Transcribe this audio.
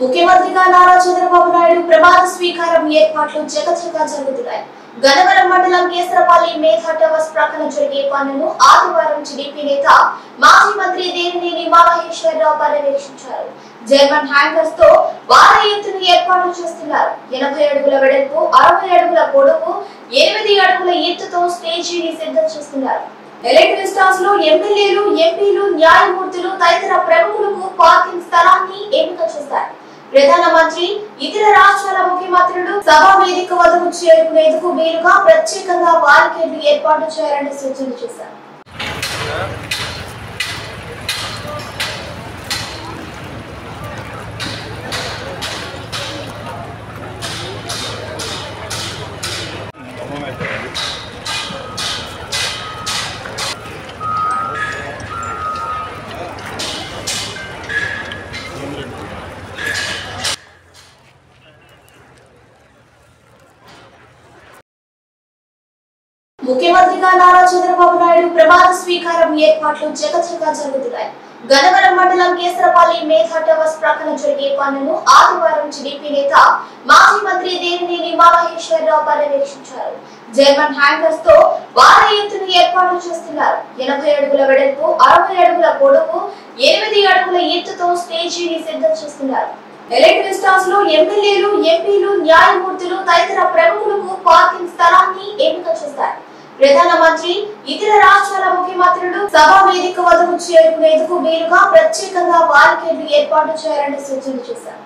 ముఖ్యమంత్రిగా నారా చంద్రబాబు నాయుడు ప్రమాణ స్వీకారం ఏర్పాట్లు జగజ్జగా జరుగుతున్నాయి. గన్నవరం మండలం కేసరపల్లి మేధా టవర్స్ ప్రక్కన జరిగే పనులను ఆదివారం టీడీపీ నేత మాజీ మంత్రి దేవినేని ఉమామహేశ్వరరావు పర్యవేక్షించారు. జర్మన్ హ్యాంగర్స్ తో భారీ ఎత్తున ఏర్పాట్లు చేస్తున్నారు. 80 అడుగుల వెడల్పు, 60 అడుగుల పొడవు, 8 అడుగుల ఎత్తుతో స్టేజీని సిద్ధం చేస్తున్నారు. ఎలక్ట్రిక్ స్టాల్స్ లో ఎమ్మెల్యేలు, ఎంపీలు, న్యాయమూర్తులు తదితర ప్రముఖులకు పార్కింగ్ స్థలాన్ని ఎంపిక చేశారు. ప్రధానమంత్రి, ఇతర రాష్ట్రాల ముఖ్యమంత్రులు సభా వేదిక వద్దకు చేరుకునేందుకు వీలుగా ప్రత్యేకంగా బారికేడ్లు ఏర్పాటు చేయాలని సూచన చేశారు. ముఖ్యమంత్రిగా నారా చంద్రబాబు నాయుడు ప్రమాణ స్వీకారం ఏర్పాట్లు జగజ్జగా జరుగుతున్నాయి. గన్నవరం మండలం కేసరపల్లి మేధా టవర్స్ ప్రక్కన జరిగే పనులను ఆదివారం టీడీపీ నేత మాజీ మంత్రి దేవినేని ఉమామహేశ్వరరావు పర్యవేక్షించారు. జర్మన్ హ్యాంగర్స్ తో భారీ ఎత్తున ఏర్పాట్లు చేస్తున్నారు. 80 అడుగుల వెడల్పు, 60 అడుగుల పొడవు, 8 అడుగుల ఎత్తుతో స్టేజీని సిద్ధం చేస్తున్నారు. ఎలక్ట్రిక్ స్టాల్స్ లో ఎమ్మెల్యేలు, ఎంపీలు, న్యాయమూర్తులు తదితర ప్రముఖులకు పార్కింగ్ స్థలాన్ని ఎంపిక చేశారు. ప్రధానమంత్రి, ఇతర రాష్ట్రాల ముఖ్యమంత్రులు సభా వేదిక వద్దకు చేరుకునేందుకు వీలుగా ప్రత్యేకంగా బారికేడ్లు ఏర్పాటు చేయాలని సూచన చేశారు.